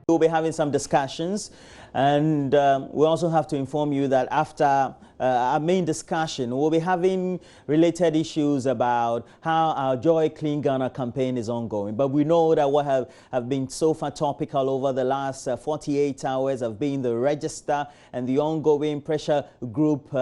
We'll be having some discussions, and we also have to inform you that after our main discussion, we'll be having related issues about how our Joy Clean Ghana campaign is ongoing. But we know that what have been so far topical over the last 48 hours have been the register and the ongoing pressure group,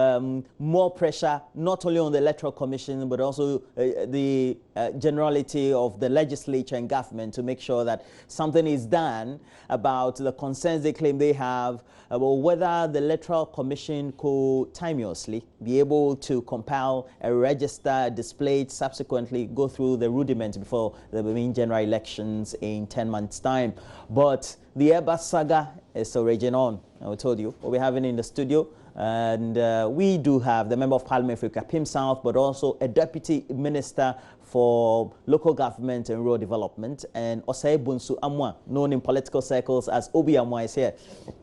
more pressure not only on the Electoral Commission but also the generality of the legislature and government to make sure that something is done about the concerns they claim they have about whether the Electoral Commission could timeously be able to compile a register, display it, subsequently go through the rudiments before the main general elections in 10 months' time. But the Airbus saga is still raging on. I told you, we'll be having in the studio. And we do have the Member of Parliament for Kapim South, but also a Deputy Minister for Local Government and Rural Development, and Osei Bunsu Amwa, known in political circles as Obi Amwa, is here.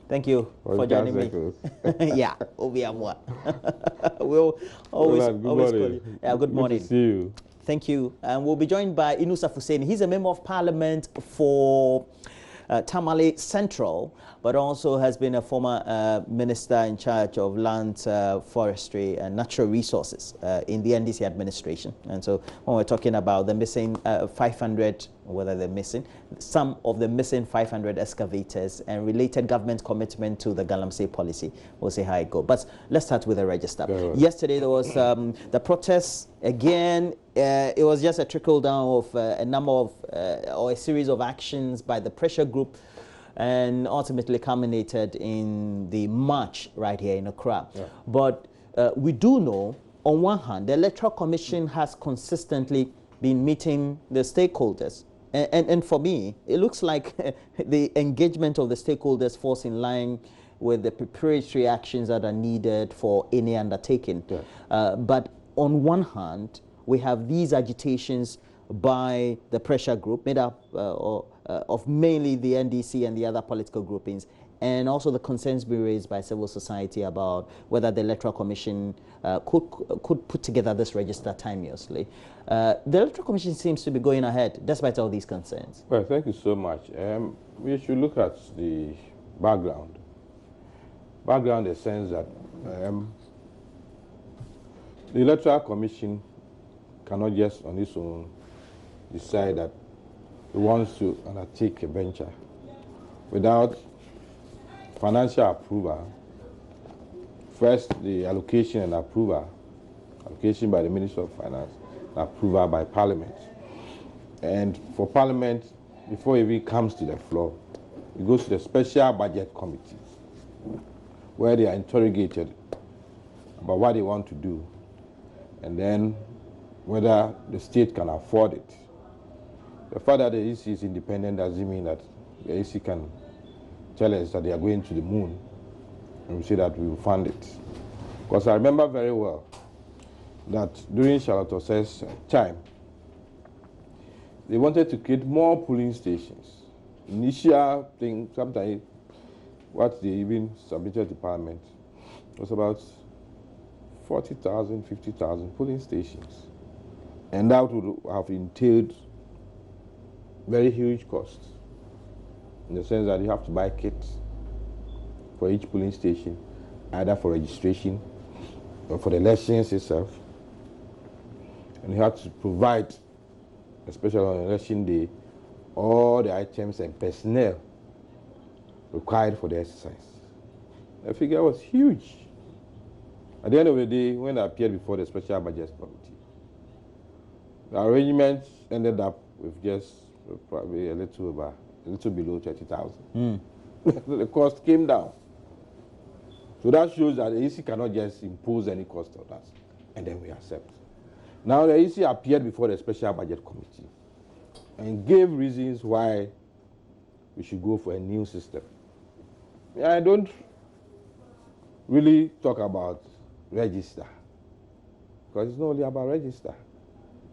Thank you for joining me. Yeah, Obi Amwa. We'll always call you. Yeah, good morning. Good to see you. Thank you. And we'll be joined by Inusa Fuseni. He's a Member of Parliament for Tamale Central, but also has been a former minister in charge of land, forestry and natural resources in the NDC administration. And so when we're talking about the missing 500, whether they're missing, some of the missing 500 excavators and related government commitment to the Galamsey policy, we'll see how it goes. But let's start with the register. Yesterday there was the protests again. It was just a trickle down of a number of or a series of actions by the pressure group, and ultimately culminated in the march right here in Accra. Yeah. But we do know, on one hand, the Electoral Commission has consistently been meeting the stakeholders. And for me, it looks like the engagement of the stakeholders falls in line with the preparatory actions that are needed for any undertaking. Yeah. But on one hand, we have these agitations by the pressure group made up of mainly the NDC and the other political groupings, and also the concerns being raised by civil society about whether the Electoral Commission could put together this register timeously. The Electoral Commission seems to be going ahead despite all these concerns. Well, thank you so much. We should look at the background. Background in the sense that the Electoral Commission cannot just on its own decide that it wants to undertake a venture without financial approval. First, the allocation and approval, allocation by the Minister of Finance, and approval by Parliament. And for Parliament, before it even comes to the floor, it goes to the Special Budget Committee, where they are interrogated about what they want to do, and then whether the state can afford it. The fact that the EC is independent doesn't mean that the EC can tell us that they are going to the moon and we say that we will fund it. Because I remember very well that during Charlotte Osei's time, they wanted to create more polling stations. Initial thing, sometimes what they even submitted to Parliament was about 40,000, 50,000 polling stations. And that would have entailed very huge costs, in the sense that you have to buy kits for each polling station, either for registration or for the elections itself. And you have to provide, especially on election day, all the items and personnel required for the exercise. The figure was huge. At the end of the day, when I appeared before the Special Budget Committee, the arrangement ended up with just probably a little below 30,000. The cost came down. So that shows that the EC cannot just impose any cost on us, and then we accept. Now the EC appeared before the Special Budget Committee and gave reasons why we should go for a new system. I don't really talk about register, because it's not only about register.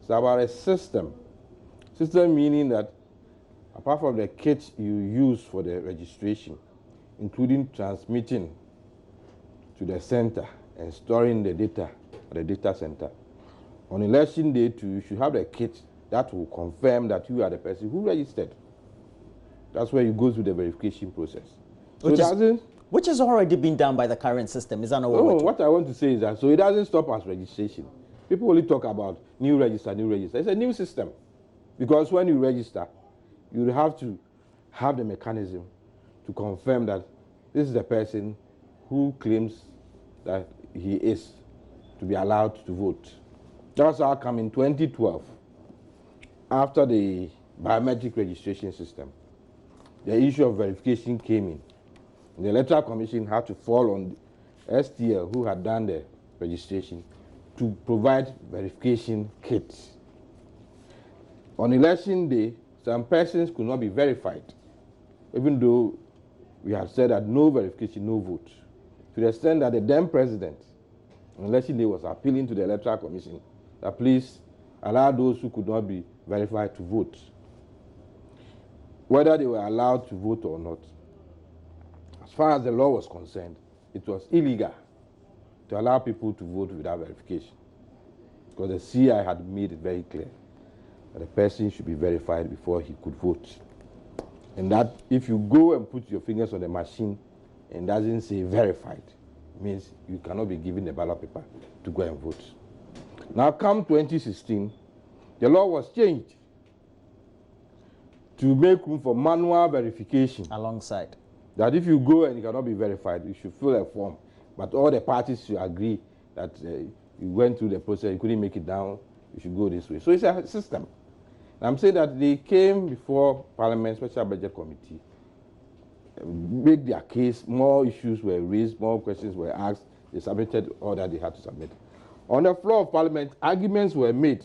It's about a system. System meaning that apart from the kit you use for the registration, including transmitting to the center and storing the data at the data center, on election day too, you should have the kit that will confirm that you are the person who registered. That's where you go through the verification process. So which has already been done by the current system. Is that not what we're talking? What I want to say is that, so it doesn't stop as registration. People only talk about new register, new register. It's a new system. Because when you register, you have to have the mechanism to confirm that this is the person who claims that he is to be allowed to vote. That's how come in 2012, after the biometric registration system, the issue of verification came in. The Electoral Commission had to fall on STL, who had done the registration, to provide verification kits. On election day, some persons could not be verified, even though we had said that no verification, no vote. To the extent that the then president, on election day, was appealing to the Electoral Commission that please allow those who could not be verified to vote. Whether they were allowed to vote or not, as far as the law was concerned, it was illegal to allow people to vote without verification, because the CI had made it very clear that the person should be verified before he could vote. And that if you go and put your fingers on the machine and doesn't say verified, it means you cannot be given the ballot paper to go and vote. Now come 2016, the law was changed to make room for manual verification. Alongside. That if you go and you cannot be verified, you should fill a form. But all the parties should agree that you went through the process, you couldn't make it down, you should go this way. So it's a system. And I'm saying that they came before Parliament Special Budget Committee, make their case, more issues were raised, more questions were asked, they submitted all that they had to submit. On the floor of Parliament, arguments were made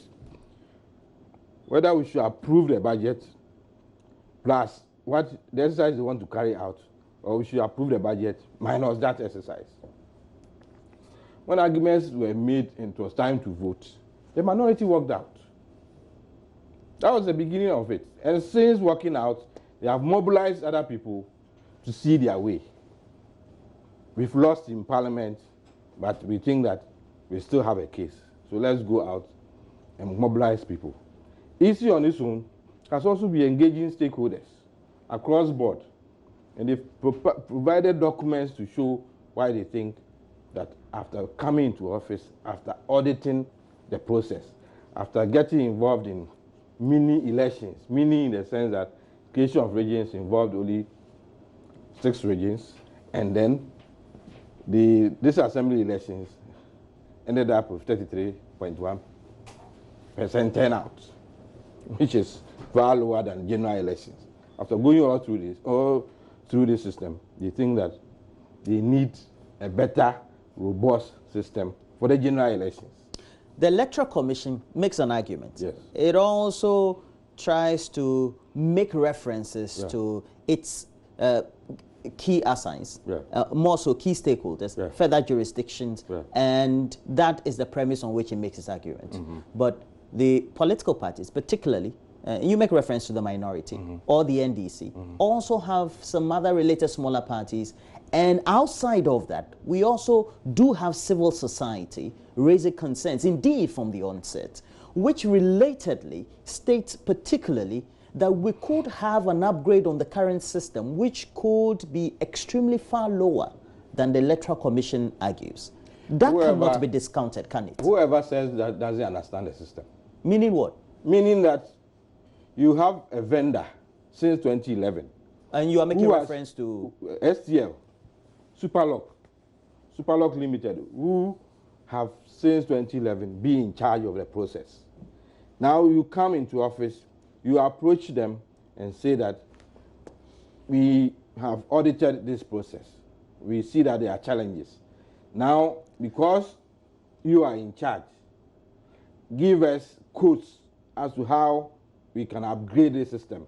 whether we should approve the budget plus what the exercise they want to carry out, or we should approve the budget minus that exercise. When arguments were made and it was time to vote, the minority walked out. That was the beginning of it. And since walking out, they have mobilized other people to see their way. We've lost in Parliament, but we think that we still have a case. So let's go out and mobilize people. EC on its own has also been engaging stakeholders across board, and they've provided documents to show why they think that after coming into office, after auditing the process, after getting involved in mini elections, mini in the sense that creation of regions involved only 6 regions, and then this assembly elections ended up with 33.1% turnout, which is far lower than general elections. After going all through this system, they think that they need a better, robust system for the general elections. The Electoral Commission makes an argument. Yes. It also tries to make references to its key assigns, more so key stakeholders, further jurisdictions, and that is the premise on which it makes its argument. But the political parties, particularly, you make reference to the minority or the NDC, also have some other related smaller parties. And outside of that, we also do have civil society raising concerns, indeed from the onset, which relatedly states particularly that we could have an upgrade on the current system, which could be extremely far lower than the Electoral Commission argues. That cannot be discounted, can it? Whoever says that doesn't understand the system. Meaning what? Meaning that you have a vendor since 2011. And you are making reference to? STL, Superlock Limited, who have since 2011 been in charge of the process. Now you come into office, you approach them and say that we have audited this process. We see that there are challenges. Now, because you are in charge, give us quotes as to how we can upgrade the system.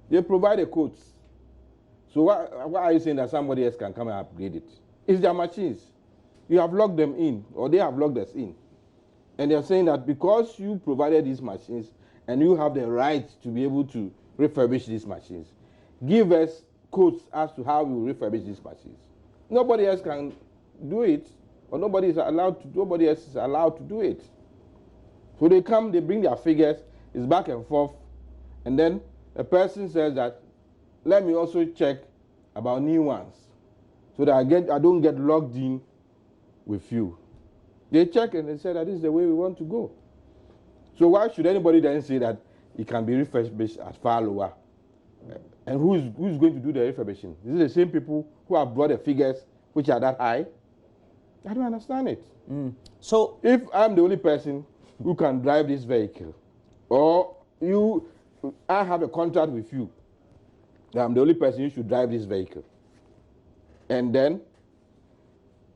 They provide the quotes. So why are you saying that somebody else can come and upgrade it? It's their machines. You have logged them in, or they have logged us in. And they're saying that because you provided these machines and you have the right to be able to refurbish these machines, give us quotes as to how we will refurbish these machines. Nobody else can do it, or nobody else is allowed to do it. So they come, they bring their figures, it's back and forth, and then a person says that let me also check about new ones so that I don't get logged in with you. They check and they say that this is the way we want to go. So why should anybody then say that it can be refurbished at far lower? And who's going to do the refurbishing? Is it the same people who have brought the figures which are that high? I don't understand it. So if I'm the only person who can drive this vehicle, or I have a contract with you, that I'm the only person who should drive this vehicle, and then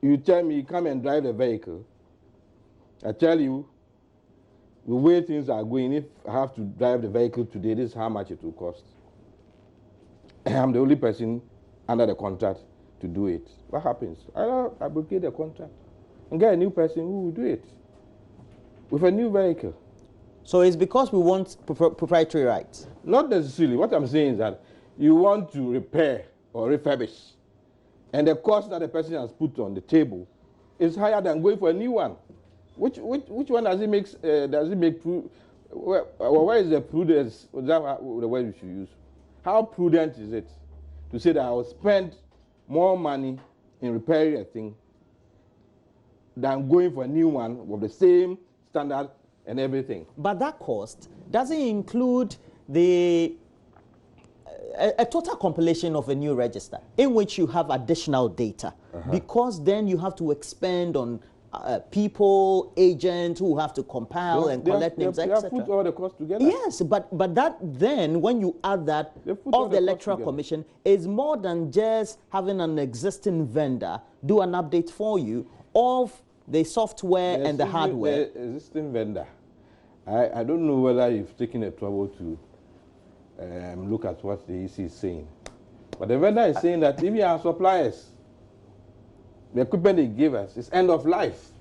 you tell me come and drive the vehicle, I tell you the way things are going, if I have to drive the vehicle today, this is how much it will cost. I'm the only person under the contract to do it. What happens? I abrogate the contract and get a new person who will do it with a new vehicle. So it's because we want proprietary rights? Not necessarily. What I'm saying is that you want to repair or refurbish, and the cost that the person has put on the table is higher than going for a new one. Which one does it make? Where is the prudence? Is that the word we should use? How prudent is it to say that I will spend more money in repairing a thing than going for a new one with the same standard and everything? But that cost doesn't include a total compilation of a new register in which you have additional data, because then you have to expend on people, agents who have to compile and collect names, etc. They have put all the costs together. Yes, but that then, when you add that of the Electoral Commission, is more than just having an existing vendor do an update for you of the software and the hardware. The existing vendor, I don't know whether you've taken the trouble to look at what the EC is saying. But the vendor is saying that even our suppliers, the equipment they gave us is end of life.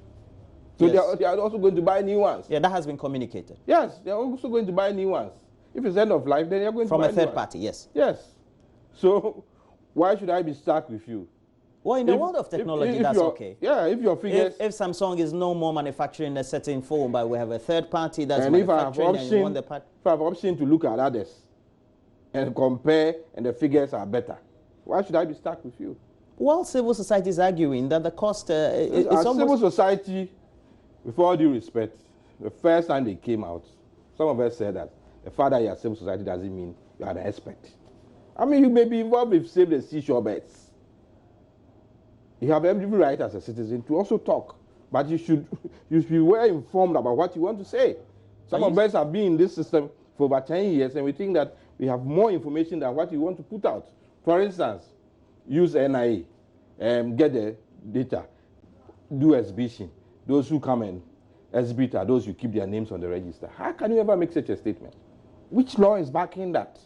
So yes, they are also going to buy new ones. Yeah, that has been communicated. Yes, they are also going to buy new ones. If it's end of life, then they are going to buy from a third party, yes. Yes. So why should I be stuck with you? Well, in the world of technology, that's okay. Yeah, if your figures... If Samsung is no more manufacturing a certain phone, but we have a third party that's manufacturing, and you want the part... If I have option to look at others and compare, and the figures are better, why should I be stuck with you? Well, civil society is arguing that the cost is almost... Civil society, with all due respect, the first time they came out, some of us said that the fact that you are civil society doesn't mean you are an expert. I mean, you may be involved with Save the Seashore Birds. You have every right as a citizen to also talk, but you should be well informed about what you want to say. Some of us have been in this system for over 10 years, and we think that we have more information than what you want to put out. For instance, use NIA, get the data, do exhibition. Those who come and exhibit are those who keep their names on the register. How can you ever make such a statement? Which law is backing that?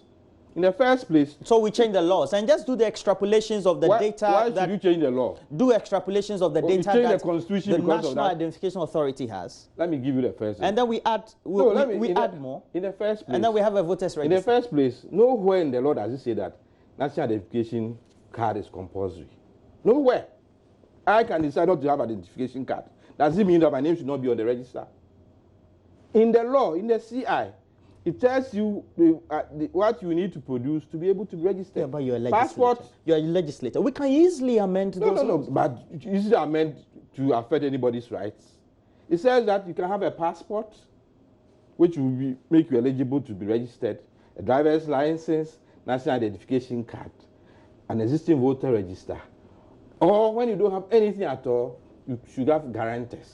In the first place... So we change the laws and just do the extrapolations of the data. Why should you change the law? Do extrapolations of the data that the National Identification Authority has. Let me give you the first. And then we add, we add more. In the first place. And then we have a voters register. In the first place, nowhere in the law does it say that National Identification card is compulsory. Nowhere. I can decide not to have an identification card. Does it mean that my name should not be on the register? In the law, in the CI, it tells you what you need to produce to be able to register. Yeah, but you're a legislator. Passport. You're a legislator. We can easily amend those. No, but easily amend to affect anybody's rights. It says that you can have a passport, which will make you eligible to be registered, a driver's license, national identification card, an existing voter register. Or when you don't have anything at all, you should have guarantors.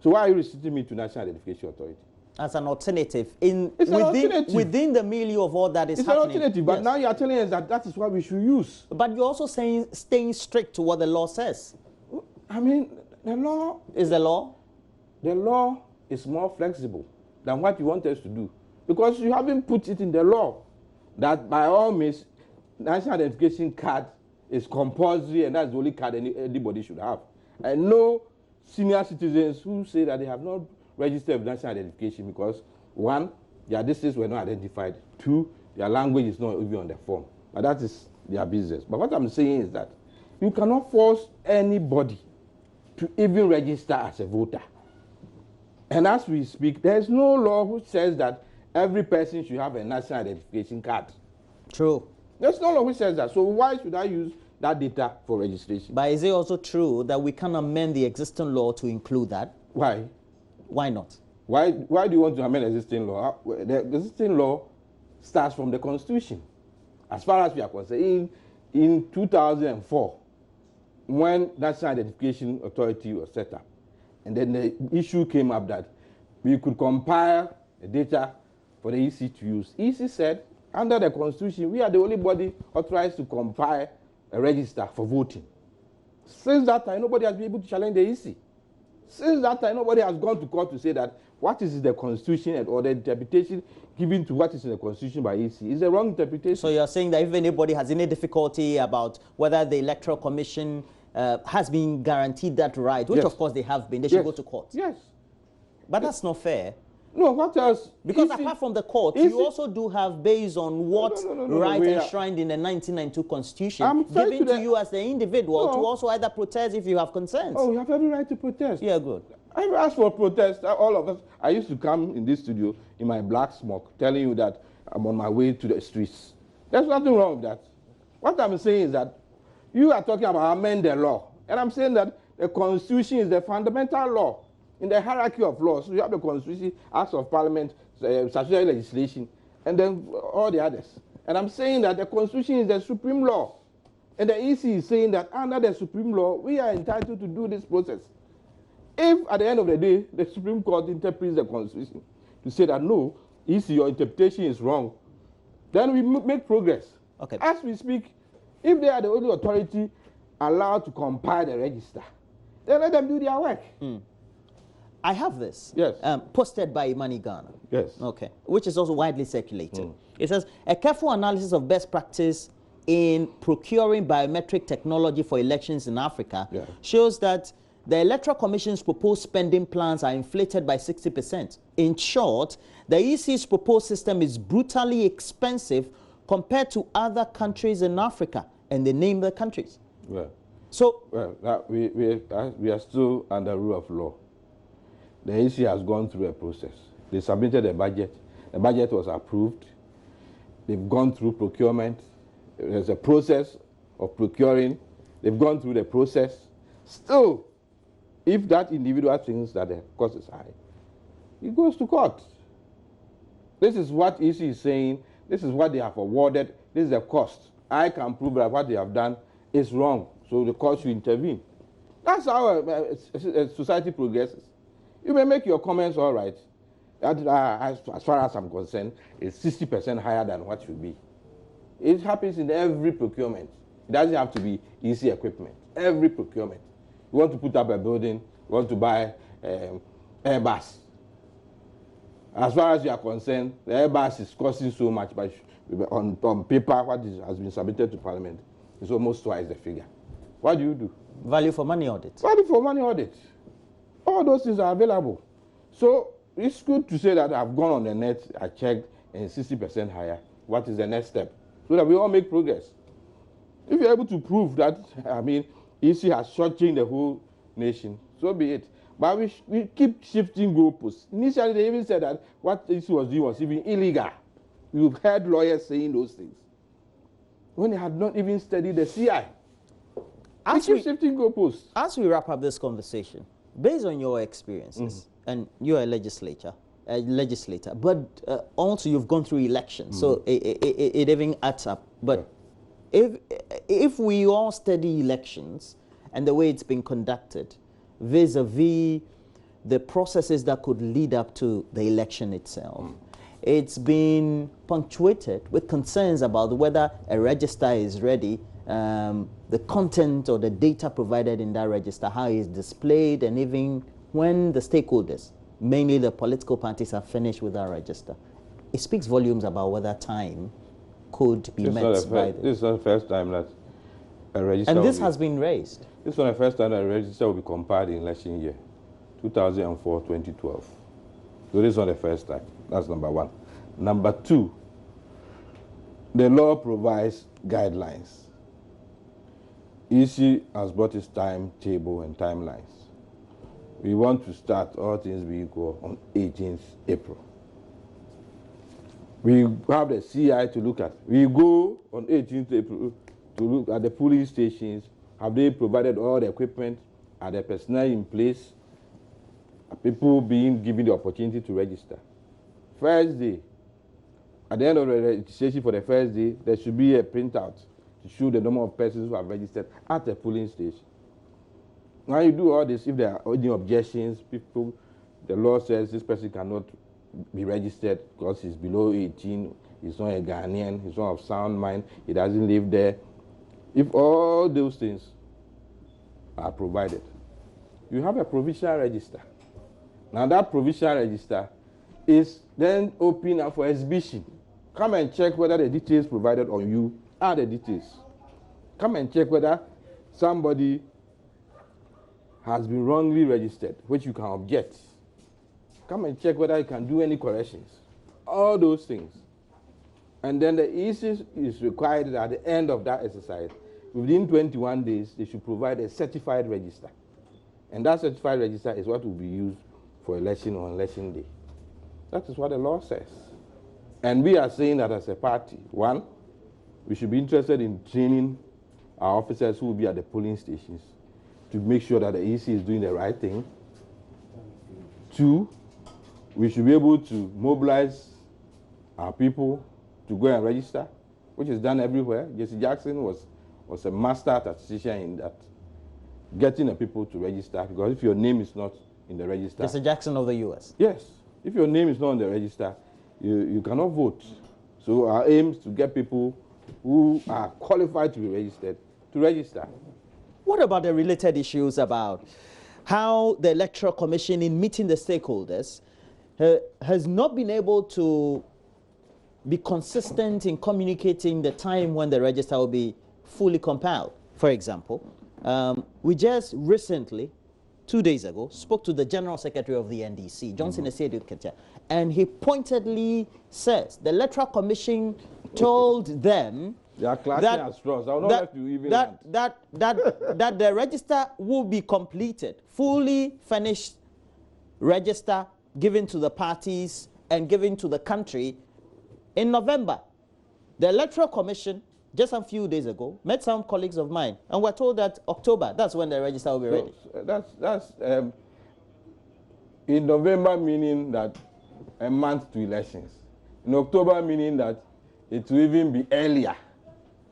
So why are you restricting me to National Identification Authority? As an alternative. Within the milieu of all that is happening. It's an alternative, but now you are telling us that that is what we should use. But you're also saying staying strict to what the law says. I mean, the law... Is the law? The law is more flexible than what you want us to do. Because you haven't put it in the law that by all means, National Identification card is compulsory and that's the only card anybody should have. I know senior citizens who say that they have not registered with national identification because, one, their districts were not identified. Two, their language is not even on the form. But that is their business. But what I'm saying is that you cannot force anybody to even register as a voter. And as we speak, there is no law which says that every person should have a national identification card. True. There's no law which says that. So why should I use that data for registration? But is it also true that we can amend the existing law to include that? Why? Why not? Why do you want to amend the existing law? The existing law starts from the Constitution. As far as we are concerned, in 2004, when National Identification Authority was set up, and then the issue came up that we could compile the data for the EC to use. EC said, under the Constitution, we are the only body authorized to compile a register for voting. Since that time, nobody has been able to challenge the EC. Since that time, nobody has gone to court to say that what is in the Constitution or the interpretation given to what is in the Constitution by EC is the wrong interpretation. So you're saying that if anybody has any difficulty about whether the Electoral Commission has been guaranteed that right, which of course they have been, they should go to court? Yes. But that's not fair. No, what else? Because apart from the court, you also do have, based on what right enshrined in the 1992 Constitution, given to you as the individual to also either protest if you have concerns. Oh, you have every right to protest. Yeah, good. I asked for protest, all of us. I used to come in this studio in my black smock telling you that I'm on my way to the streets. There's nothing wrong with that. What I'm saying is that you are talking about amend the law. And I'm saying that the Constitution is the fundamental law in the hierarchy of laws. So you have the Constitution, Acts of Parliament, statutory legislation, and then all the others. And I'm saying that the Constitution is the supreme law. And the EC is saying that under the supreme law, we are entitled to do this process. If at the end of the day, the Supreme Court interprets the Constitution to say that no, EC, your interpretation is wrong, then we make progress. Okay. As we speak, if they are the only authority allowed to compile the register, then let them do their work. I have this. Yes. Posted by Imani Ghana. Yes. Okay. Which is also widely circulated. It says, a careful analysis of best practice in procuring biometric technology for elections in Africa shows that the Electoral Commission's proposed spending plans are inflated by 60%. In short, the EC's proposed system is brutally expensive compared to other countries in Africa, and they name the countries. Well, so we are still under rule of law. The EC has gone through a process. They submitted a budget. The budget was approved. They've gone through procurement. There's a process of procuring. They've gone through the process. Still, if that individual thinks that the cost is high, he goes to court. This is what EC is saying. This is what they have awarded. This is the cost. I can prove that what they have done is wrong, so the court should intervene. That's how a society progresses. You may make your comments all right. That, as far as I'm concerned, it's 60% higher than what should be. It happens in every procurement. It doesn't have to be EC equipment. Every procurement. You want to put up a building, you want to buy Airbus. As far as you are concerned, the Airbus is costing so much, but on paper, what has been submitted to Parliament is almost twice the figure. What do you do? Value for money audit. Value for money audit. All those things are available. So it's good to say that I've gone on the net, I checked, and 60% higher. What is the next step? So that we all make progress. If you're able to prove that, I mean, EC has shortchanged the whole nation, so be it. But we keep shifting goalposts. Initially, they even said that what EC was doing was even illegal. You've heard lawyers saying those things when they had not even studied the CI. We keep shifting goalposts. As we wrap up this conversation, based on your experiences, and you're a legislator, but also you've gone through elections, so it even adds up. But if we all study elections and the way it's been conducted, vis-a-vis the processes that could lead up to the election itself, it's been punctuated with concerns about whether a register is ready, the content or the data provided in that register, how it's displayed, and even when the stakeholders, mainly the political parties, are finished with that register. It speaks volumes about whether time could be met by this is not the first time that a register. And this has been raised. This is not the first time that a register will be compiled in election year, 2004, 2012. So this is not the first time. That's number one. Number two, the law provides guidelines. EC has brought its timetable and timelines. We want to start, all things being equal, on 18th April. We have the CI to look at. We go on 18th April to look at the police stations. Have they provided all the equipment? Are the personnel in place? Are people being given the opportunity to register? First day, at the end of the registration for the first day, there should be a printout to show the number of persons who have registered at the polling station. Now you do all this, if there are any objections, people, the law says this person cannot be registered because he's below 18, he's not a Ghanaian, he's not of sound mind, he doesn't live there. If all those things are provided, you have a provisional register. Now that provisional register is then open up for exhibition. Come and check whether the details provided on you are the details. Come and check whether somebody has been wrongly registered, which you can object. Come and check whether you can do any corrections. All those things. And then the EC is required that at the end of that exercise, within 21 days, they should provide a certified register. And that certified register is what will be used for election on election day. That is what the law says. And we are saying that as a party, one, we should be interested in training our officers who will be at the polling stations to make sure that the EC is doing the right thing. Two, we should be able to mobilize our people to go and register, which is done everywhere. Jesse Jackson was a master statistician in that, getting the people to register, because if your name is not in the register... Jesse Jackson of the U.S.? Yes. If your name is not in the register, you cannot vote. So our aim is to get people who are qualified to be registered to register. What about the related issues about how the Electoral Commission, in meeting the stakeholders, has not been able to be consistent in communicating the time when the register will be fully compiled? For example, we just recently, 2 days ago, spoke to the General Secretary of the NDC, Johnson Esiedu-Ketia, and he pointedly says the Electoral Commission told them that the register will be completed, fully finished register given to the parties and given to the country in November. The Electoral Commission, just a few days ago, met some colleagues of mine, and were told that October, that's when the register will be ready. That's in November, meaning that a month to elections. In October, meaning that it will even be earlier.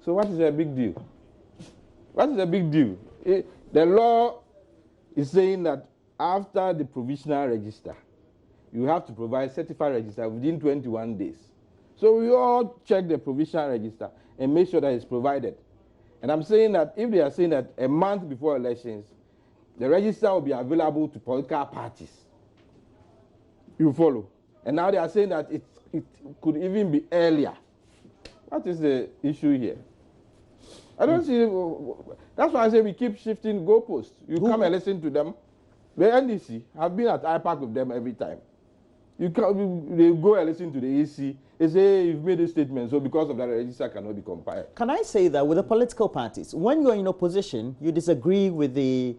So what is a big deal? What is a big deal? The law is saying that after the provisional register, you have to provide certified register within 21 days. So we all check the provisional register and make sure that it's provided. And I'm saying that if they are saying that a month before elections, the register will be available to political parties, you follow. And now they are saying that it could even be earlier. What is the issue here? I don't see. That's why I say we keep shifting goalposts. You come and listen to them. The NDC have been at IPAC with them every time. They go and listen to the EC. They say, you've made a statement, so because of that, the register cannot be compiled. Can I say that with the political parties, when you're in opposition, you disagree with the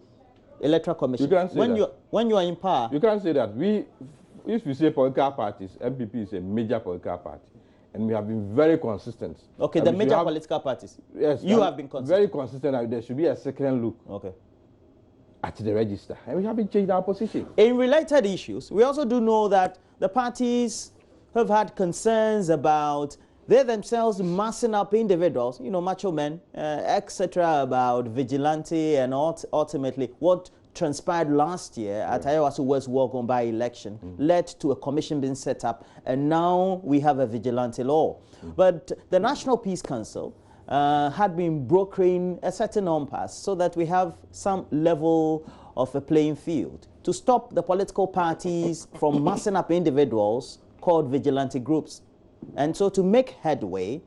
Electoral Commission? You can't say that. When you are in power... You can't say that. If you say political parties, MPP is a major political party. And we have been very consistent. Okay, the major political parties. Yes. You have been consistent. Very consistent that there should be a second look. Okay. At the register. And we haven't changed our position. In related issues, we also do know that the parties have had concerns about they themselves massing up individuals, you know, macho men, etc., about vigilante, and ultimately what transpired last year at Ayawaso West Walk-on by-election led to a commission being set up, and now we have a vigilante law. But the National Peace Council had been brokering a certain impasse so that we have some level of a playing field to stop the political parties from massing up individuals called vigilante groups. And so to make headway,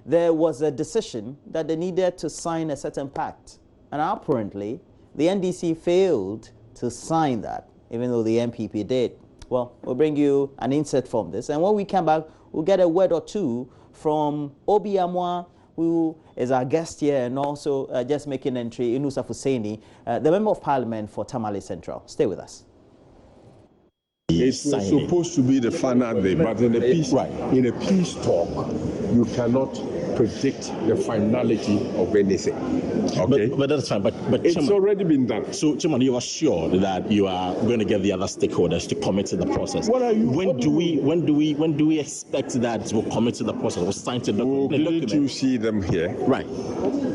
there was a decision that they needed to sign a certain pact. And apparently, the NDC failed to sign that, even though the MPP did. Well, we'll bring you an insert from this. And when we come back, we'll get a word or two from Obi Amwa, who is our guest here, and also just making entry, Inusa Fuseni, the Member of Parliament for Tamale Central. Stay with us. It was supposed to be the final day, but in a peace, in a peace talk, you cannot predict the finality of anything. Okay, but that's fine. But it's Chairman, already been done. So, Chairman, you are sure that you are going to get the other stakeholders to commit to the process? What are you? When do we expect that we'll commit to the process? We'll sign to the document. Didn't you see them here? Right.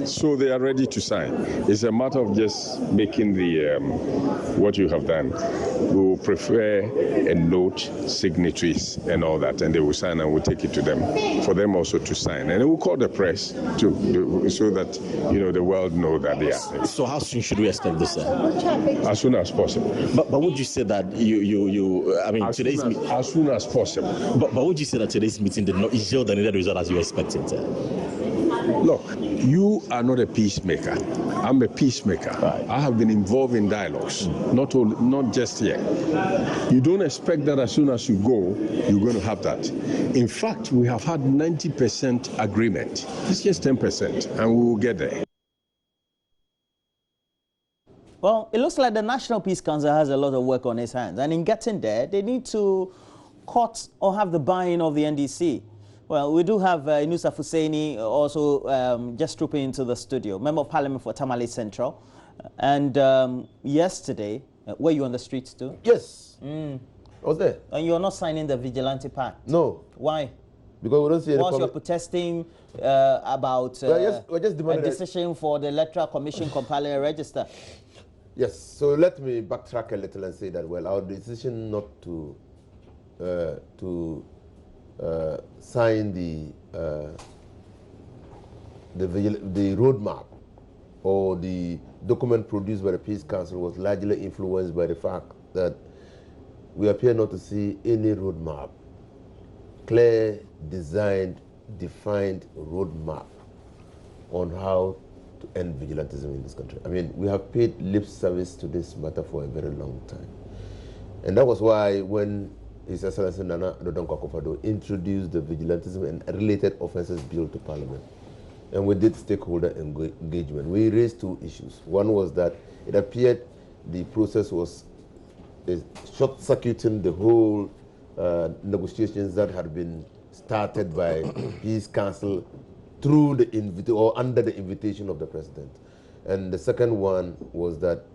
So they are ready to sign. It's a matter of just making the what you have done. We will prefer a note, signatories, and all that, and they will sign, and we'll take it to them for them also to sign, and we'll call the press to so that the world know that they are. So how soon should we expect this? As soon as possible. But would you say that I mean today's meeting as soon as possible? But would you say that today's meeting did not yield the needed result as you expected? Look, you are not a peacemaker. I'm a peacemaker. Right. I have been involved in dialogues, not just here. You don't expect that as soon as you go, you're going to have that. In fact, we have had 90% agreement. It's just 10%, and we will get there. Well, it looks like the National Peace Council has a lot of work on its hands, and in getting there, they need to cut or have the buy-in of the NDC. Well, we do have Inusa Fuseni also just trooping into the studio, Member of Parliament for Tamale Central. And yesterday, were you on the streets too? Yes. I was there. And you're not signing the vigilante pact? No. Why? Because we don't see any Whilst you're protesting about we're just a decision for the Electoral Commission compiling a register. Yes. So let me backtrack a little and say that, well, our decision not to sign the roadmap or the document produced by the Peace Council was largely influenced by the fact that we appear not to see any roadmap, clear, designed, defined roadmap on how to end vigilantism in this country. I mean, we have paid lip service to this matter for a very long time. And that was why when His Excellency Nana Addo Dankwa Akufo-Addo introduced the Vigilantism and Related Offences Bill to Parliament, and we did stakeholder engagement, we raised two issues. One was that it appeared the process was short-circuiting the whole negotiations that had been started by Peace Council through the or under the invitation of the President. And the second one was that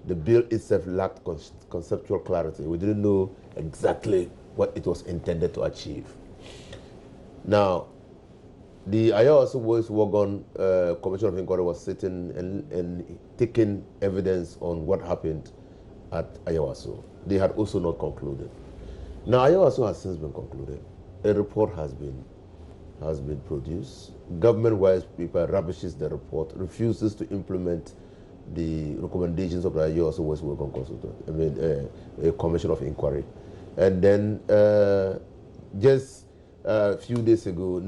the bill itself lacked conceptual clarity. We didn't know exactly what it was intended to achieve. Now, the Ayawaso Voice Wagon Commission of Inquiry was sitting and taking evidence on what happened at Ayawaso. They had also not concluded. Now, Ayawaso has since been concluded. A report has been produced. Government-wise people rubbishes the report, refuses to implement the recommendations of the Ayawaso Voice Wagon Consultant, a commission of inquiry. And then just a few days ago,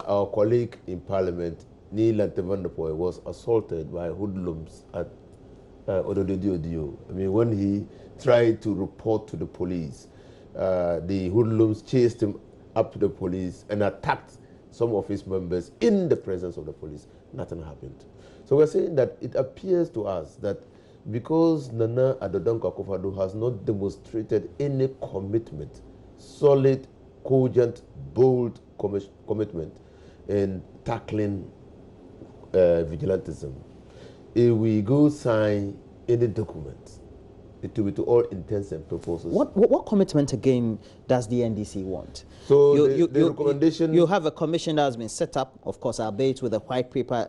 our colleague in Parliament, Neil Lantevandepoy, was assaulted by hoodlums at Ododio. I mean, when he tried to report to the police, the hoodlums chased him up to the police and attacked some of his members in the presence of the police. Nothing happened. So we're saying that it appears to us that because Nana Addo Dankwa Akufo-Addo has not demonstrated any commitment, solid, cogent, bold commitment in tackling vigilantism, if we go sign any document, it will be to all intents and purposes. What commitment again does the NDC want? So the recommendation... You have a commission that has been set up, of course, albeit with a white paper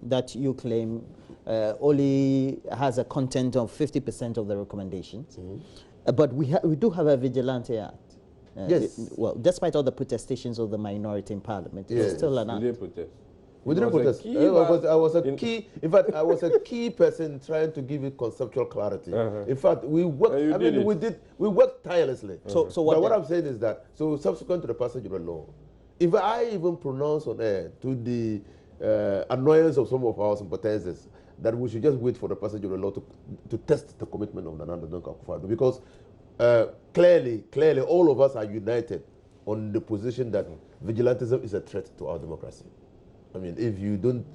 that you claim only has a content of 50% of the recommendations. But we do have a vigilante act. Yes. Well, despite all the protestations of the minority in Parliament, it's still an act. We didn't protest. We didn't protest. I was a key. In fact, I was a key person trying to give it conceptual clarity. In fact, we worked. We worked tirelessly. So what I'm saying is that subsequent to the passage of the law, if I even pronounce on air to the annoyance of some of our sympathizers that we should just wait for the passage of the law to test the commitment of Nana Addo Dankwa Akufo-Addo, because clearly, all of us are united on the position that vigilantism is a threat to our democracy. I mean, if you don't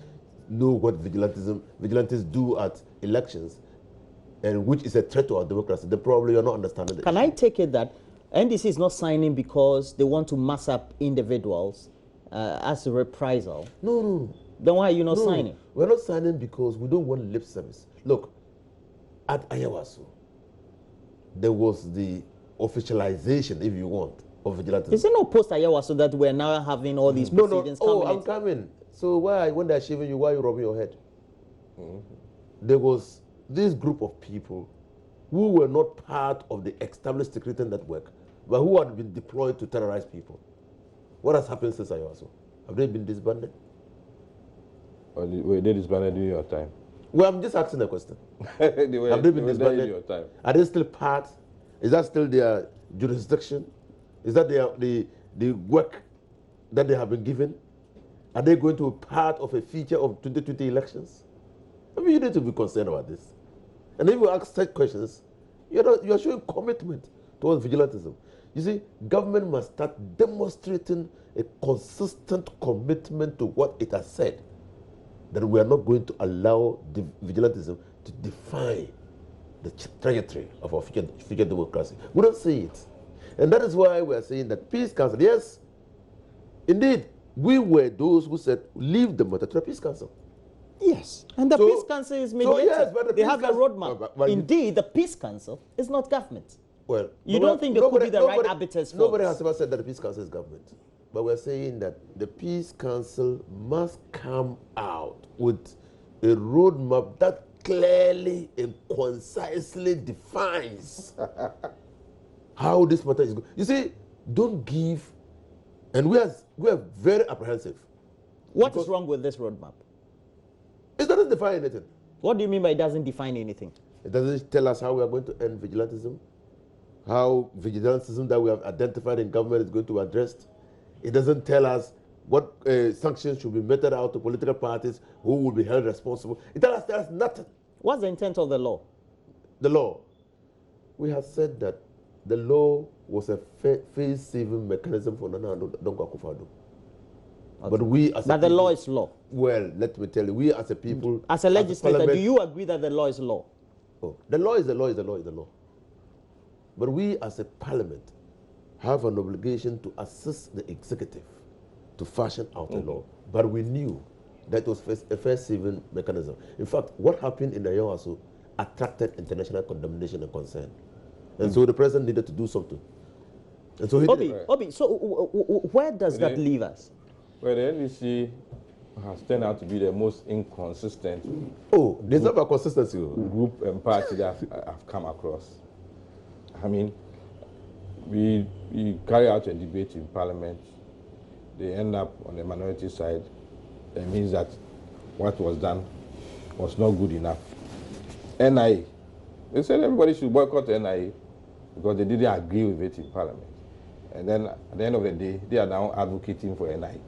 know what vigilantists do at elections, and which is a threat to our democracy, then probably you're not understanding it. Can I take it that NDC is not signing because they want to mass up individuals as a reprisal? No. Then why are you not signing? We're not signing because we don't want lip service. Look, at Ayawaso, there was the officialization, if you want, of vigilantism. Is it not post Ayawaso that we're now having all these proceedings coming? I'm coming. So why, when they're shaving you, why are you rubbing your head? There was this group of people who were not part of the established security network, but who had been deployed to terrorize people. What has happened since Ayawaso? Have they been disbanded? Or were they disbanded during your time? Well, I'm just asking a question. Have they been disbanded? Your time? Are they still part? Is that still their jurisdiction? Is that the work that they have been given? Are they going to be part of a feature of 2020 elections? I mean, you need to be concerned about this. And if you ask such questions, you're showing commitment towards vigilantism. You see, government must start demonstrating a consistent commitment to what it has said, that we are not going to allow the vigilantism to define the trajectory of our future democracy. We don't see it. And that is why we are saying that Peace Council, yes, indeed, we were those who said, leave the matter to the Peace Council. Yes, and the Peace Council is mediated. Yes, but they have a roadmap. But indeed, the Peace Council is not government. Well, you don't think they could be the right arbiters for Nobody has ever said that the Peace Council is government. But we're saying that the Peace Council must come out with a roadmap that clearly and concisely defines how this matter is going. You see, don't give, and we are very apprehensive. What is wrong with this roadmap? It doesn't define anything. What do you mean by it doesn't define anything? It doesn't tell us how we are going to end vigilantism, how vigilantism that we have identified in government is going to be addressed. It doesn't tell us what sanctions should be meted out to political parties, who will be held responsible. It tells us nothing. What's the intent of the law? The law. We have said that the law was a face-saving mechanism for Nana Dongo Akufo-Addo. Okay. But we as the law is law. Well, let me tell you, we as a people... As a legislator, do you agree that the law is law? Oh, the law is the law is the law is the law. But we as a parliament have an obligation to assist the executive to fashion out a law. But we knew that was a face-saving mechanism. In fact, what happened in Ayawaso attracted international condemnation and concern. And so the president needed to do something. And so he did. Obi, so where does that leave us? Well, the NDC has turned out to be the most inconsistent there's not a consistency group and party that I've come across. I mean, we carry out a debate in Parliament. They end up on the minority side. It means that what was done was not good enough. NIA. They said everybody should boycott NIA because they didn't agree with it in Parliament. And then at the end of the day, they are now advocating for NIA.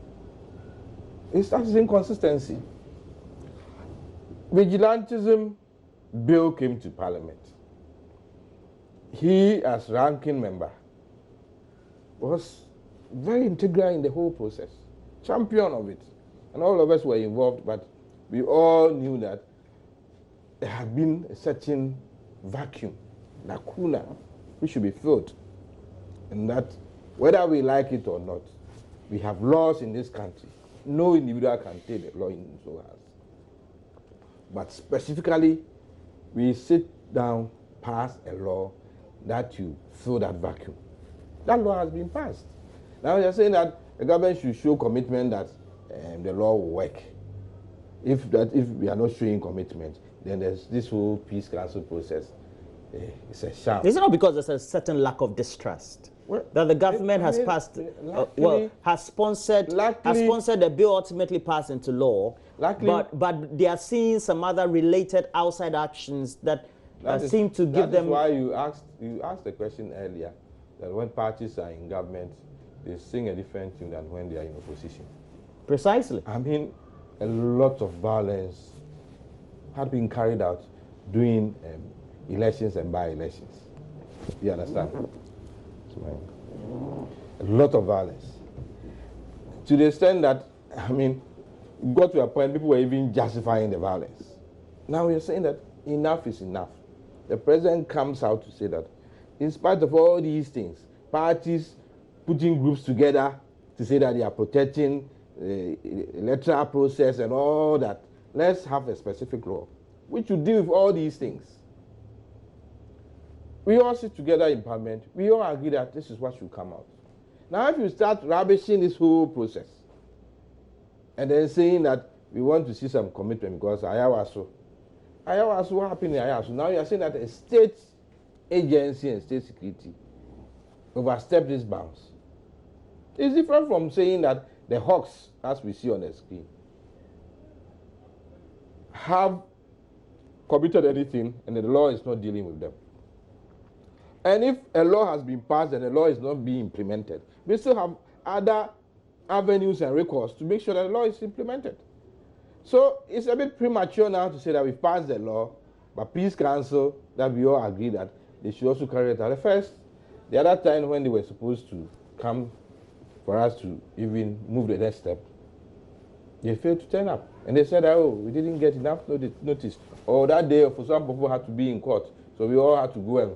It's that inconsistency. Vigilantism bill came to Parliament. He, as ranking member, was very integral in the whole process, champion of it. And all of us were involved, but we all knew that there had been a certain vacuum, lacuna, which should be filled. And that, whether we like it or not, we have laws in this country. No individual can take the law in his own hands. But specifically, we sit down, pass a law that you fill that vacuum. That law has been passed. Now you're saying that the government should show commitment that the law will work. If we are not showing commitment, then there's this whole Peace Council process. It's a sham. Is it not because there's a certain lack of distrust that the government has passed, has sponsored the bill ultimately passed into law, but they are seeing some other related outside actions that seem to give them... That is why you asked the question earlier, that when parties are in government, they sing a different tune than when they are in opposition. Precisely. I mean, a lot of violence had been carried out during elections and by-elections. You understand? A lot of violence. To the extent that, I mean, got to a point people were even justifying the violence. Now we are saying that enough is enough. the president comes out to say that in spite of all these things, parties putting groups together to say that they are protecting the electoral process and all that, let's have a specific law which will deal with all these things. We all sit together in parliament, we all agree that this is what should come out. Now if you start rubbishing this whole process and then saying that we want to see some commitment because Ayawaso, what happened in Ayawaso? Now you are saying that a state agency and state security overstepped these bounds. It's different from saying that the hawks, as we see on the screen, have committed anything and the law is not dealing with them. And if a law has been passed and the law is not being implemented, we still have other avenues and recourse to make sure that the law is implemented. So it's a bit premature now to say that we've passed the law, but Peace Council, that we all agree that they should also carry it out. The other time when they were supposed to come for us to even move the next step, they failed to turn up. And they said, oh, we didn't get enough notice. Or that day, for some people had to be in court. So we all had to go and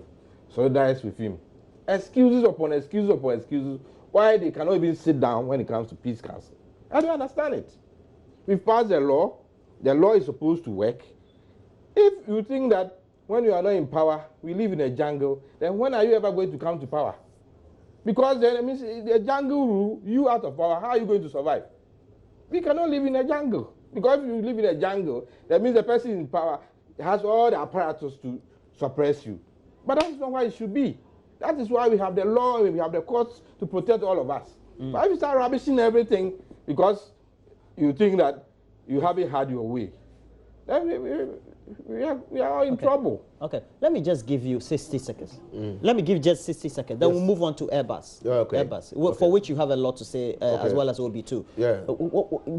solidarize with him. Excuses upon excuses upon excuses. Why they cannot even sit down when it comes to Peace Council. I don't understand it. We've passed the law is supposed to work. If you think that when you are not in power, we live in a jungle, then when are you ever going to come to power? Because then it means the jungle rule, you out of power, how are you going to survive? We cannot live in a jungle. Because if you live in a jungle, that means the person in power has all the apparatus to suppress you. But that's not why it should be. That is why we have the law, we have the courts to protect all of us. But if you start rubbishing everything because you think that you haven't had your way, then we are all in trouble. Okay, let me just give you 60 seconds. Let me give just 60 seconds. Then we'll move on to Airbus. Yeah, okay. Airbus, for which you have a lot to say, as well as OB2. Yeah.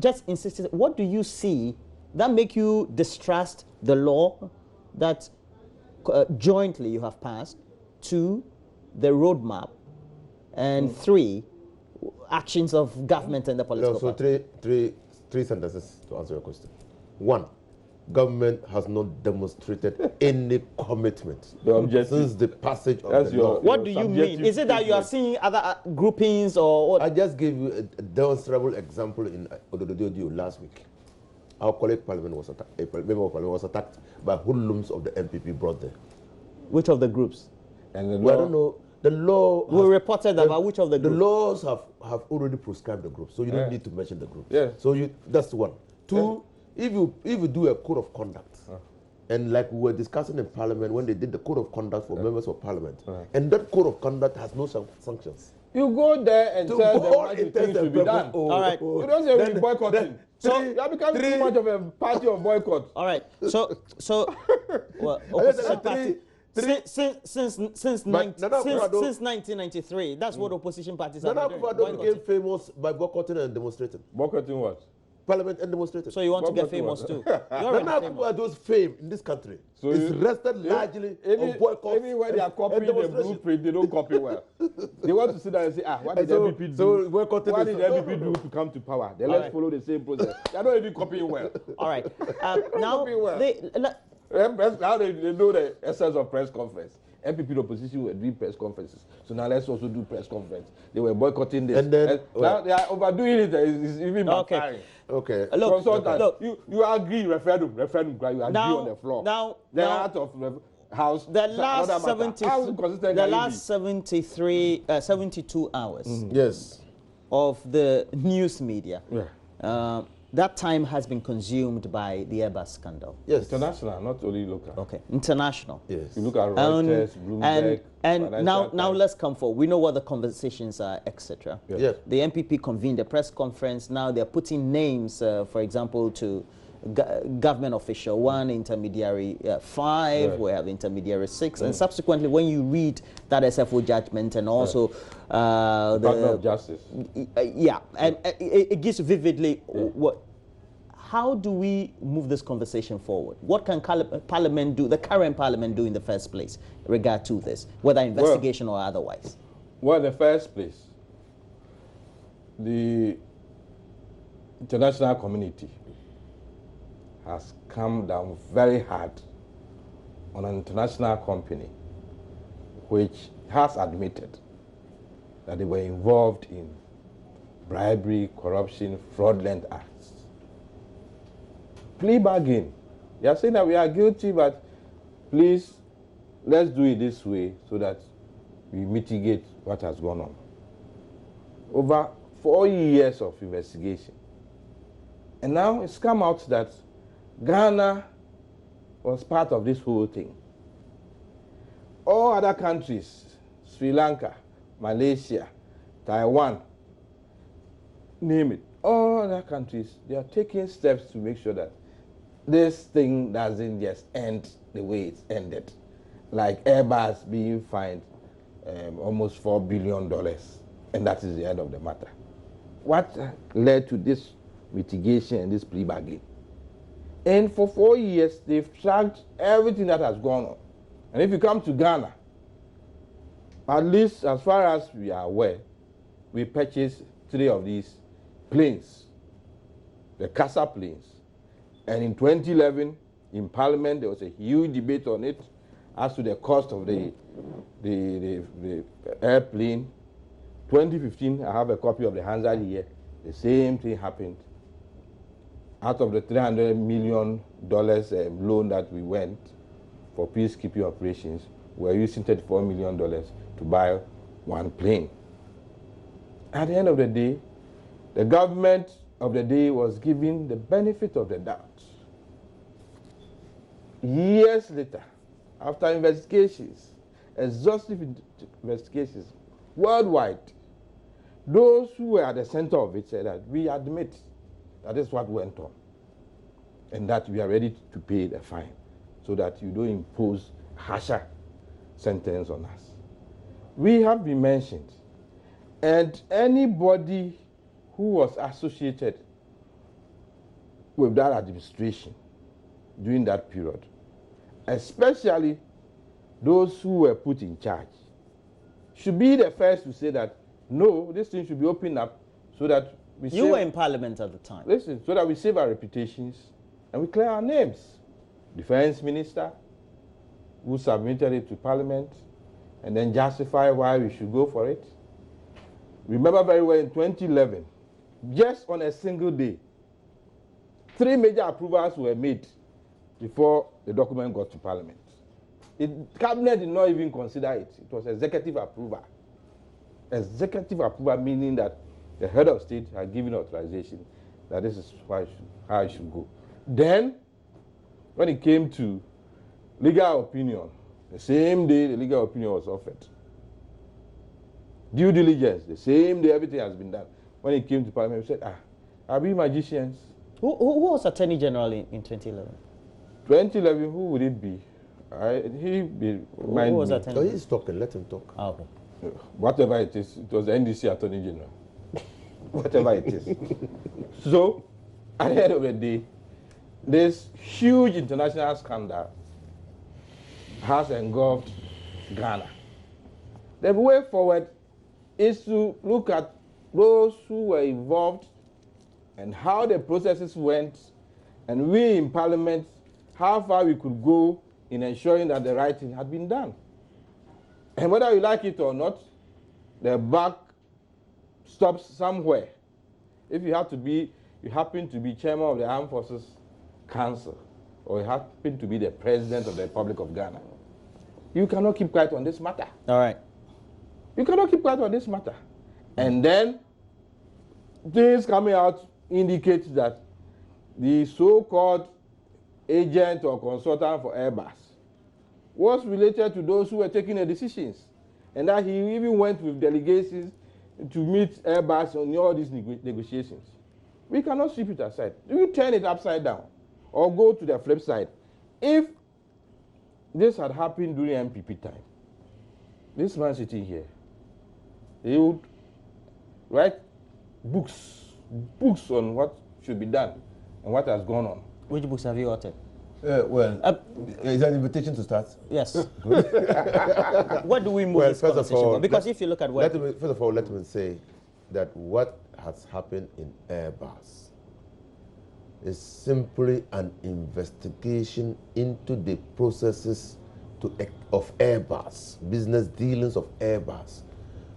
Just in 60 seconds, what do you see that make you distrust the law that jointly you have passed? 2, the roadmap, and 3, actions of government and the political party. Three sentences to answer your question. 1, government has not demonstrated any commitment since the passage of the law. What do you mean? Is it that you are seeing other groupings or what? I just gave you a demonstrable example in Odododio last week. Our colleague parliament was attacked. A member of parliament was attacked by hoodlums of the MPP brought there. Which of the groups? And the Well, I don't know. The law. We reported about which of the groups? The laws have already prescribed the groups, so you don't need to mention the groups. Yeah. So that's 1. 2, if you do a code of conduct, and like we were discussing in Parliament when they did the code of conduct for members of Parliament, and that code of conduct has no sanctions. You go there and tell them what you think should be done. All right. You don't say we're boycotting. So you are becoming too much of a party of boycott. All right. So well, opposition party. Since 1993, that's what opposition parties are doing. Nana Akufo-Addo became famous by boycotting and demonstrating. Boycotting what? Parliament and demonstrating. So you want to get famous too? Nana Akufo-Addo's fame in this country is rested largely on boycotts. Anywhere they are copying the blueprint, they don't copy well. They want to sit down and say, what did the MPP do? What did the MPP do to come to power? Then let's follow the same process. They are not even copying well. All right. Now, how they know the essence of press conference. MPP opposition were doing press conferences. So now let's also do press conference. They were boycotting this. And then, now they are overdoing it. It's even backfiring. Okay. Look, you agree, referendum, you agree on the floor. Now, out of the house. The last 72 hours yes, of the news media. Yeah. That time has been consumed by the Airbus scandal. Yes. International, not only local. Okay, international. Yes. You look at Reuters, Bloomberg, and now let's come forward. We know what the conversations are, etc. Yeah. The MPP convened a press conference. Now they're putting names, for example, to government official 1, intermediary 5. Right. We have intermediary 6, and subsequently, when you read that SFO judgment and also the Department of Justice, and it gives vividly what. How do we move this conversation forward? What can Parliament do, the current Parliament do in the first place, regard to this, whether investigation or otherwise? Well, in the first place, the international community has come down very hard on an international company which has admitted that they were involved in bribery, corruption, fraudulent acts. Plea bargain. They are saying that we are guilty, but please, let's do it this way so that we mitigate what has gone on. Over 4 years of investigation. And now it's come out that Ghana was part of this whole thing. All other countries, Sri Lanka, Malaysia, Taiwan, name it, all other countries, they are taking steps to make sure that this thing doesn't just end the way it's ended. Like Airbus being fined almost $4 billion, and that is the end of the matter. What led to this mitigation and this plea bargain? And for 4 years, they've tracked everything that has gone on. And if you come to Ghana, at least as far as we are aware, we purchased 3 of these planes, the CASA planes. And in 2011, in Parliament, there was a huge debate on it as to the cost of the airplane. 2015, I have a copy of the Hansard here. The same thing happened. Out of the $300 million loan that we went for peacekeeping operations, we're using $34 million to buy 1 plane. At the end of the day, the government of the day was given the benefit of the doubt. Years later, after investigations, exhaustive investigations worldwide, those who were at the center of it said that we admit that is what went on and that we are ready to pay the fine so that you don't impose harsher sentence on us. We have been mentioned, and anybody who was associated with that administration during that period, especially those who were put in charge, should be the first to say that, no, this thing should be opened up so that we You were in Parliament at the time. Listen, so that we save our reputations and we clear our names. Defense Minister, who submitted it to Parliament, and then justify why we should go for it. Remember very well in 2011, just on a single day, 3 major approvals were made before the document got to Parliament. The Cabinet did not even consider it. It was executive approval. Executive approval meaning that the head of state had given authorization that this is how it should go. Then, when it came to legal opinion, the same day the legal opinion was offered. Due diligence, the same day everything has been done. When it came to Parliament, we said, are we magicians? Who was Attorney General in 2011? 2011, who would it be? Who was Attorney General? He's talking, let him talk. Oh, okay. Whatever it is, it was the NDC Attorney General. Whatever it is. So, at the end of the day, this huge international scandal has engulfed Ghana. The way forward is to look at those who were involved and how the processes went, and we in Parliament, how far we could go in ensuring that the right thing had been done. And whether you like it or not, the buck stops somewhere. If you happen to be chairman of the Armed Forces Council, or you happen to be the president of the Republic of Ghana, you cannot keep quiet on this matter. All right. You cannot keep quiet on this matter. And then things coming out indicate that the so-called agent or consultant for Airbus was related to those who were taking the decisions, and that he even went with delegations to meet Airbus on all these negotiations. We cannot sweep it aside. You turn it upside down or go to the flip side. If this had happened during MPP time, this man sitting here, he would write books on what should be done and what has gone on. Which books have you authored? Is that an invitation to start? Yes. What do we move this first conversation of all, on? Because if you look at what... First of all, let me say that what has happened in Airbus is simply an investigation into the processes of Airbus, business dealings of Airbus,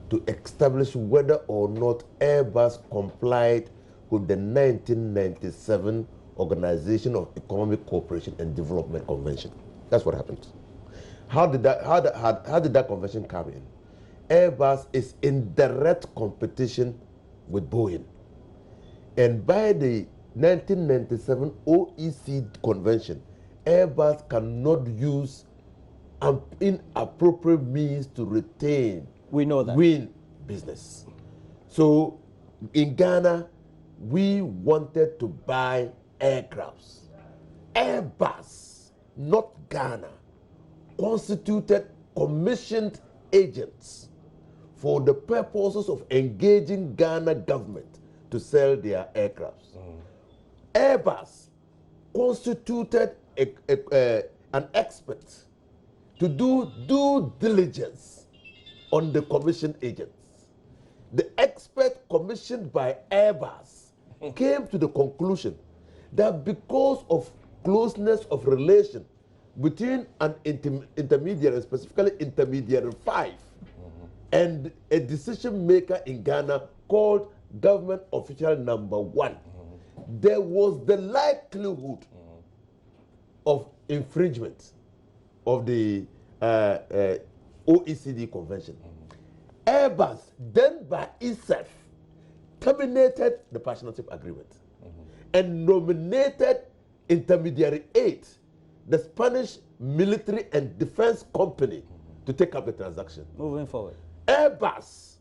to establish whether or not Airbus complied with the 1997 Organization of Economic Cooperation and Development Convention. That's what happened. How did that convention come in? Airbus is in direct competition with Boeing. And by the 1997 OECD convention, Airbus cannot use inappropriate means to retain, win business. So in Ghana, we wanted to buy aircrafts. Airbus, not Ghana, constituted commissioned agents for the purposes of engaging Ghana government to sell their aircrafts. Airbus constituted an expert to do due diligence on the commissioned agents. The expert commissioned by Airbus came to the conclusion that because of closeness of relation between an intermediary, specifically intermediary 5, and a decision maker in Ghana called government official number 1, there was the likelihood of infringement of the OECD convention. Airbus, then by itself, terminated the partnership agreement and nominated intermediary 8, the Spanish military and defense company, to take up the transaction. Moving forward. Airbus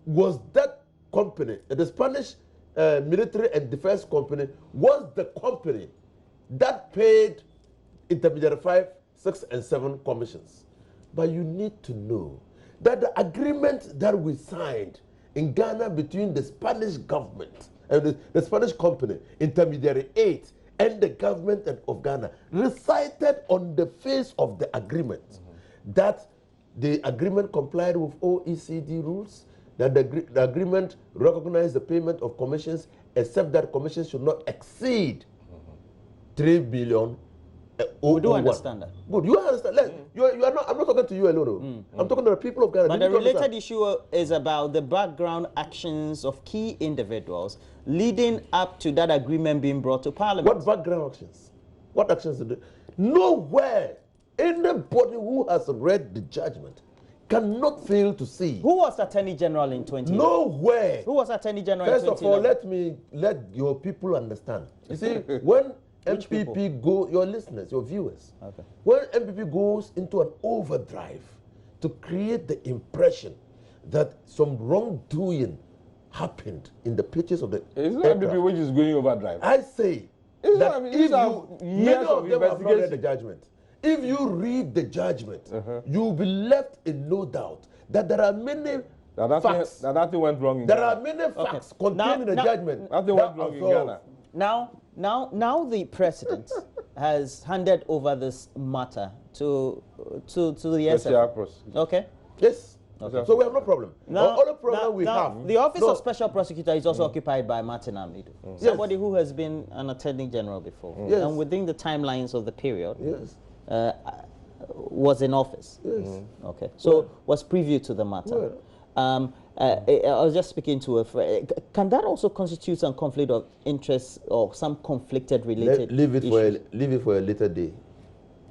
was that company, the Spanish military and defense company was the company that paid intermediary 5, 6, and 7 commissions. But you need to know that the agreement that we signed in Ghana between the Spanish government and the Spanish company, intermediary 8, and the government of Ghana recited on the face of the agreement that the agreement complied with OECD rules, that the agreement recognized the payment of commissions, except that commissions should not exceed 3 billion. We do understand that. Good, you understand. You are not. I'm not talking to you alone. I'm talking to the people of Ghana. But the related issue is about the background actions of key individuals leading up to that agreement being brought to Parliament. What background actions? What actions did they? Nowhere. Anybody who has read the judgment cannot fail to see. Who was Attorney General in 2011? Nowhere. Who was Attorney General First in 2011? of all, let your people understand. You see, when MPP go, your listeners, your viewers, when MPP goes into an overdrive to create the impression that some wrongdoing happened in the pitches of the it's not MPP which is going overdrive. I say it's that not, if you, many of them have not read the judgment. If you read the judgment, you'll be left in no doubt that there are many facts. That nothing went wrong in Ghana. Ghana. There are many facts contained in the judgment. Nothing went wrong in Ghana. Now the president has handed over this matter to the SF. Okay. Yes. Okay. So we have no problem. Now, the only problem we have. The office of special prosecutor is also occupied by Martin Amidu, somebody who has been an attorney general before, and within the timelines of the period, was in office. Okay. So was privy to the matter. I was just speaking to a friend. Can that also constitute some conflict of interest or some conflicted related leave it for a later day.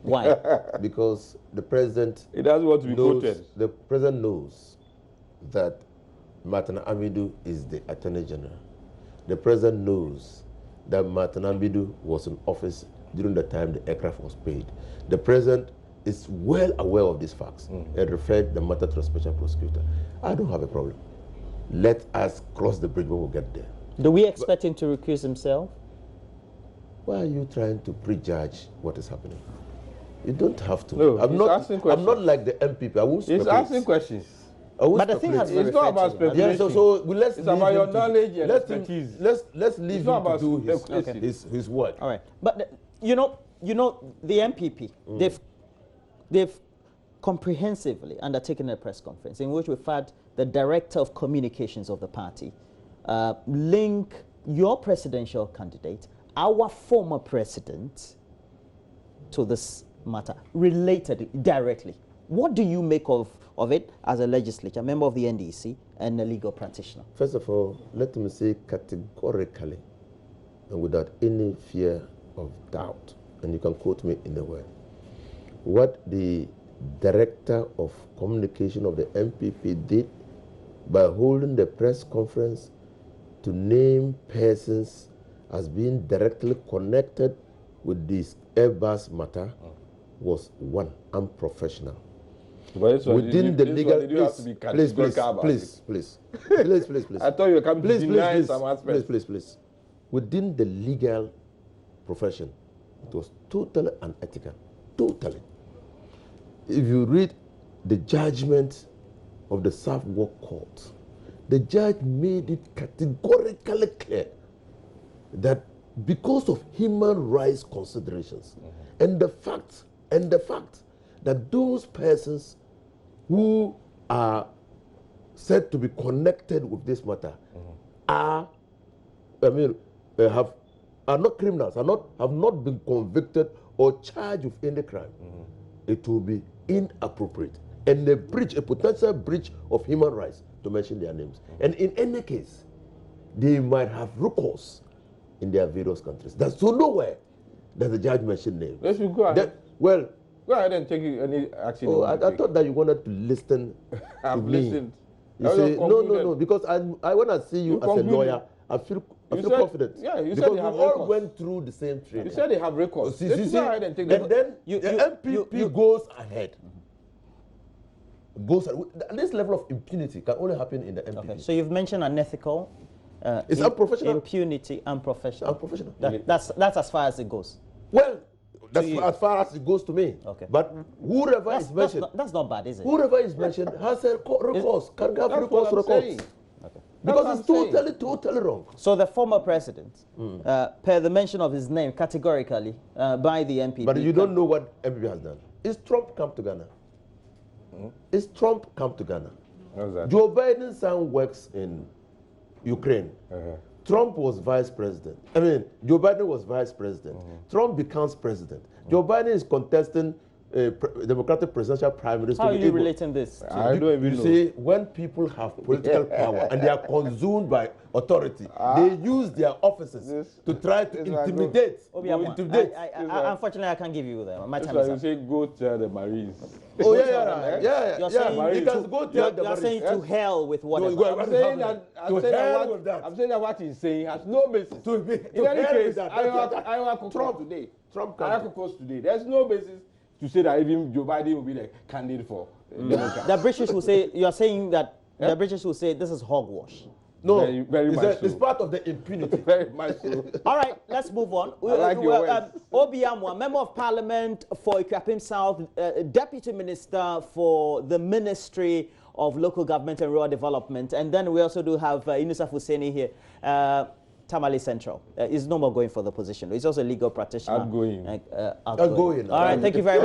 Why? Because the president the president knows that Martin Amidu is the Attorney General. The president knows that Martin Amidu was in office during the time the aircraft was paid. The president is well aware of these facts and referred the matter to the special prosecutor. I don't have a problem. Let us cross the bridge when we get there. Do we expect him to recuse himself? Why are you trying to prejudge what is happening? You don't have to. No, I'm not like the MPP. I won't speculate. He's asking questions. But the thing has been it's not about speculation. Yeah, so let's it's about your knowledge and expertise. Let's leave him to do his work. All right. But you know the MPP, they've comprehensively undertaken a press conference in which we've had the director of communications of the party link your presidential candidate, our former president, to this matter related directly. What do you make of it as a legislature, member of the NDC, and a legal practitioner? First of all, let me say categorically and without any fear of doubt, and you can quote me in the word, what the director of communication of the MPP did by holding the press conference to name persons as being directly connected with this Airbus matter was one, unprofessional. Within the legal, please. I thought you were coming to deny some aspects. Please. Within the legal profession, it was totally unethical. Totally. If you read the judgment of the Southwark Court, the judge made it categorically clear that because of human rights considerations and the fact that those persons who are said to be connected with this matter are not criminals, have not been convicted or charged with any crime, it will be inappropriate and a potential breach of human rights to mention their names. And in any case, they might have recourse in their various countries. That's so nowhere that the judge mentioned names. Let's go ahead. Well, go ahead and take any action. Oh, I thought that you wanted to listen. I've listened. You say, no, because I when I see you as a lawyer, I feel confident. Yeah, you because said they have we all recourse. went through the same training. You said they have recourse. Let's go ahead and take and then the MPP goes ahead. This level of impunity can only happen in the MPP. Okay, so you've mentioned unethical. It's unprofessional. Impunity, unprofessional. Unprofessional. That's as far as it goes. Well, that's as far as it goes to me. Okay. But whoever is mentioned, that's not bad, is it? whoever is mentioned has a recourse, can have recourse what I'm recourse. saying. Okay. Because it's totally wrong. So the former president, per the mention of his name categorically by the MPP. But you don't know what MPP has done. Is Trump come to Ghana? Is Trump come to Ghana? How's that? Joe Biden's son works in Ukraine. Trump was vice president. Joe Biden was vice president. Trump becomes president. Joe Biden is contesting Democratic presidential primaries. How are you relating this? I don't even know. See, when people have political power and they are consumed by authority, they use their offices to try to intimidate. Unfortunately, I can't give you that. My time is up. You say go tell the Marines. Oh yeah. You're saying you can go tell the You're saying Marines. to hell with whatever. I'm saying that what he's saying has no basis. In any case, Trump today. There's no basis to say that even Joe Biden will be the candidate for Democrats. The British will say, you're saying that the British will say this is hogwash. No, very much so. It's part of the impunity. Very much so. All right, let's move on. I like your words. Obi Amwa, Member of Parliament for Ikuapem South, Deputy Minister for the Ministry of Local Government and Rural Development. And then we also do have Inusa Fuseni here, Tamale Central. He's no more going for the position. He's also a legal practitioner. Outgoing. All right, thank you very much.